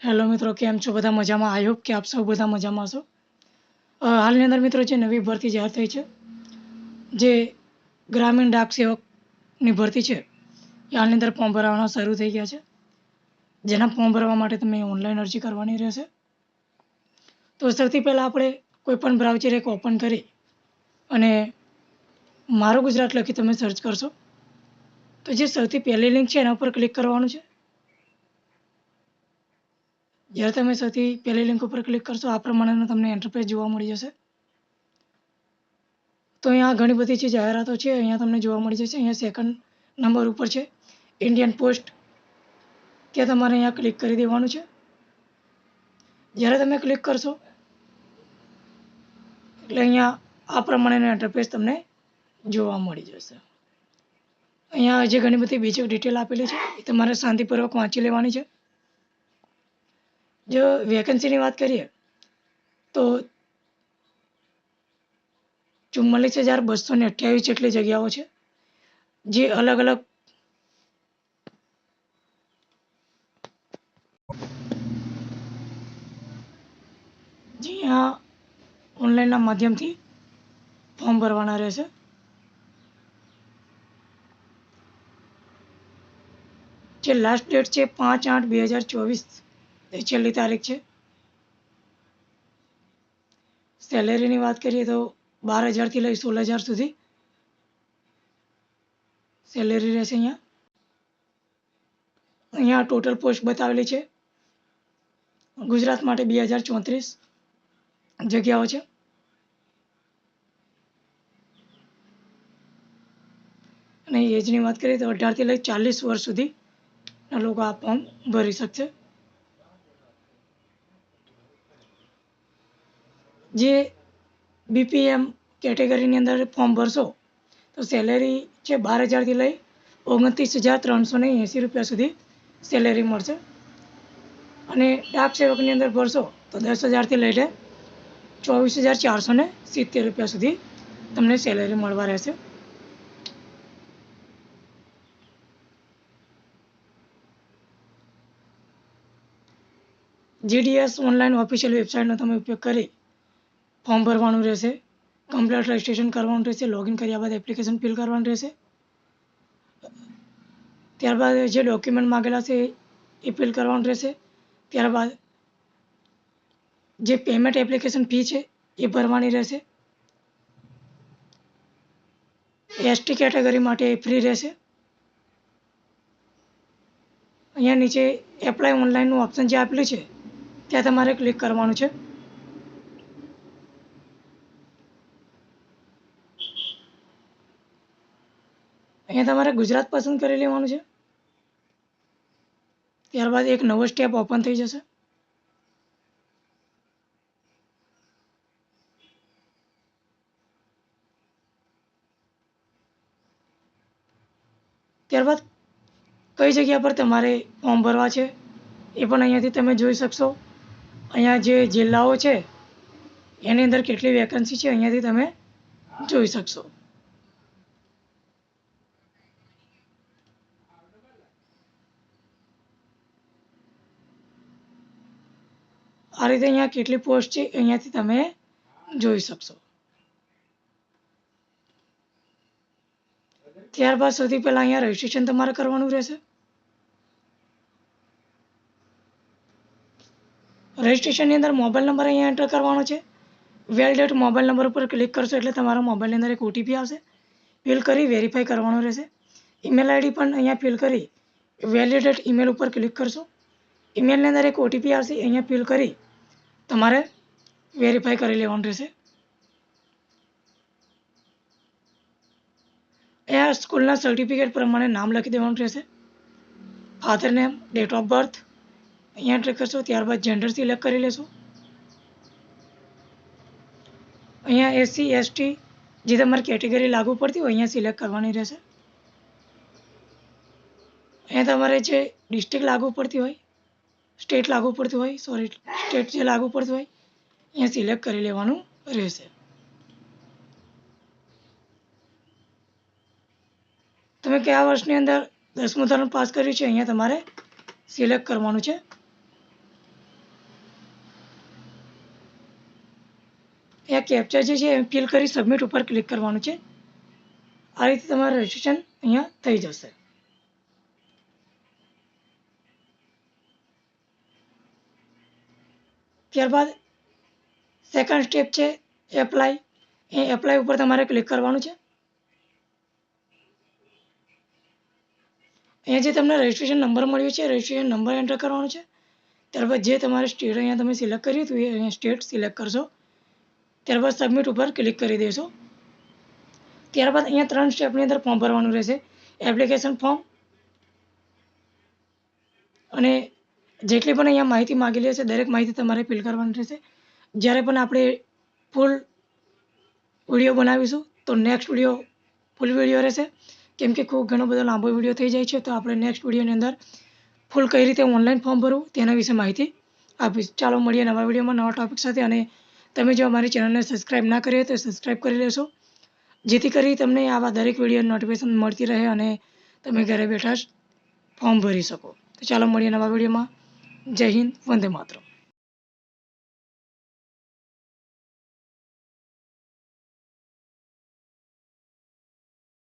Hello મિત્રો, કેમ છો? બધા મજામાં? આઈ હોપ કે આપ સૌ બધા મજામાં હશો. હાલની અંદર મિત્રો જે નવી ભરતી જાહેર થઈ છે, જે ગ્રામીણ ડાક સેવકની ભરતી છે, એ હાલની અંદર ફોર્મ ભરવાના શરૂ થઈ ગયા છે. જેના ફોર્મ ભરવા માટે તમે ઓનલાઈન અરજી કરવાની રહેશે. તો સૌથી પહેલાં આપણે કોઈપણ બ્રાઉઝર એક ઓપન કરી અને મારું ગુજરાત લખી તમે સર્ચ કરશો તો જે સૌથી પહેલી લિંક છે એના ઉપર ક્લિક કરવાનું છે. જ્યારે તમે સૌથી પહેલી લિંક ઉપર ક્લિક કરશો આ પ્રમાણેનું તમને ઇન્ટરફેસ જોવા મળી જશે. તો અહીંયા ઘણી બધી જે જાહેરાતો છે અહીંયા તમને જોવા મળી જશે. અહીંયા સેકન્ડ નંબર ઉપર છે ઇન્ડિયન પોસ્ટ, ત્યાં તમારે અહીંયા ક્લિક કરી દેવાનું છે. જ્યારે તમે ક્લિક કરશો એટલે અહીંયા આ પ્રમાણેનું ઇન્ટરફેસ તમને જોવા મળી જશે. અહીંયા જે ઘણી બધી બેઝિક ડિટેલ આપેલી છે એ તમારે શાંતિપૂર્વક વાંચી લેવાની છે. જો વેકેન્સીની વાત કરીએ તો 44,228 જેટલી જગ્યાઓ છે, જે અલગ અલગ જ્યાં ઓનલાઈનના માધ્યમથી ફોર્મ ભરવાના રહેશે. જે લાસ્ટ ડેટ છે 5/8/2024 એ છેલ્લી તારીખ છે. સેલેરીની વાત કરીએ તો 12,000થી લઈ 16,000 સુધી સેલેરી રહેશે. અહીંયા ટોટલ પોસ્ટ બતાવેલી છે. ગુજરાત માટે 2,034 જગ્યાઓ છે. અને એજની વાત કરીએ તો 18થી લઈ 40 વર્ષ સુધીના લોકો આ ફોર્મ ભરી શકશે. જે બીપીએમ કેટેગરીની અંદર ફોર્મ ભરશો તો સેલેરી છે 12,000થી લઈ 29,380 રૂપિયા સુધી સેલેરી મળશે. અને ડાક સેવકની અંદર ભરશો તો 10,000થી લઈને 24,470 રૂપિયા સુધી તમને સેલેરી મળવા રહેશે. જીડીએસ ઓનલાઈન ઓફિશિયલ વેબસાઇટનો તમે ઉપયોગ કરી ફોર્મ ભરવાનું રહેશે. કમ્પ્લીટ રજિસ્ટ્રેશન કરવાનું રહેશે. લોગિન કર્યા બાદ એપ્લિકેશન ફિલ કરવાનું રહેશે. ત્યારબાદ જે ડોક્યુમેન્ટ માગેલા છે એ ફિલ કરવાનું રહેશે. ત્યારબાદ જે પેમેન્ટ એપ્લિકેશન ફી છે એ ભરવાની રહેશે. એસટી કેટેગરી માટે ફ્રી રહેશે. અહીંયા નીચે એપ્લાય ઓનલાઈનનું ઓપ્શન જે આપેલું છે ત્યાં તમારે ક્લિક કરવાનું છે. અહીંયા તમારે ગુજરાત પસંદ કરી લેવાનું છે. ત્યારબાદ એક નવો સ્ટેપ ઓપન થઈ જશે. ત્યારબાદ કઈ જગ્યા પર તમારે ફોર્મ ભરવા છે એ પણ અહીંયાથી તમે જોઈ શકશો. અહીંયા જે જિલ્લાઓ છે એની અંદર કેટલી વેકન્સી છે અહીંયાથી તમે જોઈ શકશો. આ રીતે અહીંયા કેટલી પોસ્ટ છે અહીંયાથી તમે જોઈ શકશો. ત્યારબાદ સૌથી પહેલાં અહીંયા રજિસ્ટ્રેશન તમારે કરવાનું રહેશે. રજિસ્ટ્રેશનની અંદર મોબાઈલ નંબર અહીંયા એન્ટર કરવાનો છે. વેલિડેટ મોબાઈલ નંબર ઉપર ક્લિક કરશો એટલે તમારા મોબાઈલની અંદર એક ઓટીપી આવશે. ફિલ કરી વેરીફાઈ કરવાનું રહેશે. ઈમેલ આઈડી પણ અહીંયા ફિલ કરી વેલિડેટ ઈમેલ ઉપર ક્લિક કરશો. ઈમેલની અંદર એક ઓટીપી આવશે, અહીંયા ફિલ કરી તમારે વેરીફાઈ કરી લેવાનું રહેશે. અહીંયા સ્કૂલના સર્ટિફિકેટ પ્રમાણે નામ લખી દેવાનું રહેશે. Father name, date of birth અહીંયા એન્ટર કરશો. ત્યારબાદ જેન્ડર સિલેક્ટ કરી લેશો. અહીંયા એસસી એસટી જે તમારી કેટેગરી લાગુ પડતી હોય અહીંયા સિલેક્ટ કરવાની રહેશે. અહીંયા તમારે જે ડિસ્ટ્રિક્ટ લાગુ પડતી હોય, સ્ટેટ લાગુ પડતી હોય, સ્ટેટ જે લાગુ પડતું હોય અહીંયા સિલેક્ટ કરી લેવાનું રહેશે. તમે કયા વર્ષની અંદર 10મું ધોરણ પાસ કર્યું છે અહીંયા તમારે સિલેક્ટ કરવાનું છે. અહીંયા કેપ્ચા જે છે એ ફિલ કરી સબમિટ ઉપર ક્લિક કરવાનું છે. આ રીતે તમારું રજિસ્ટ્રેશન અહીંયા થઈ જશે. ત્યારબાદ સેકન્ડ સ્ટેપ છે એપ્લાય. એ એપ્લાય ઉપર તમારે ક્લિક કરવાનું છે. અહીંયા જે તમને રજિસ્ટ્રેશન નંબર મળ્યો છે રજિસ્ટ્રેશન નંબર એન્ટર કરવાનો છે. ત્યારબાદ જે તમારે સ્ટેટ અહીંયા તમે સિલેક્ટ કર્યું હતું એ અહીંયા સ્ટેટ સિલેક્ટ કરશો. ત્યારબાદ સબમિટ ઉપર ક્લિક કરી દેશો. ત્યારબાદ અહીંયા 3 સ્ટેપની અંદર ફોર્મ ભરવાનું રહેશે. એપ્લિકેશન ફોર્મ અને જેટલી પણ અહીંયા માહિતી માગેલી હશે દરેક માહિતી તમારે ફિલ કરવાની રહેશે. જ્યારે પણ આપણે ફૂલ વિડીયો બનાવીશું તો નેક્સ્ટ વિડીયો ફૂલ વિડીયો રહેશે, કેમ કે ખૂબ ઘણો બધો લાંબો વિડીયો થઈ જાય છે. તો આપણે નેક્સ્ટ વિડીયોની અંદર ફૂલ કઈ રીતે ઓનલાઈન ફોર્મ ભરવું તેના વિશે માહિતી આપીશ. ચાલો મળીએ નવા વિડીયોમાં નવા ટોપિક સાથે. અને તમે જો અમારી ચેનલને સબસ્ક્રાઈબ ના કરી હોય તો સબસ્ક્રાઈબ કરી લેશો, જેથી કરી તમને આવા દરેક વિડીયો નોટિફિકેશન મળતી રહે અને તમે ઘરે બેઠા જ ફોર્મ ભરી શકો. તો ચાલો મળીએ નવા વિડીયોમાં. જય હિન્દ, વંદે માતરમ.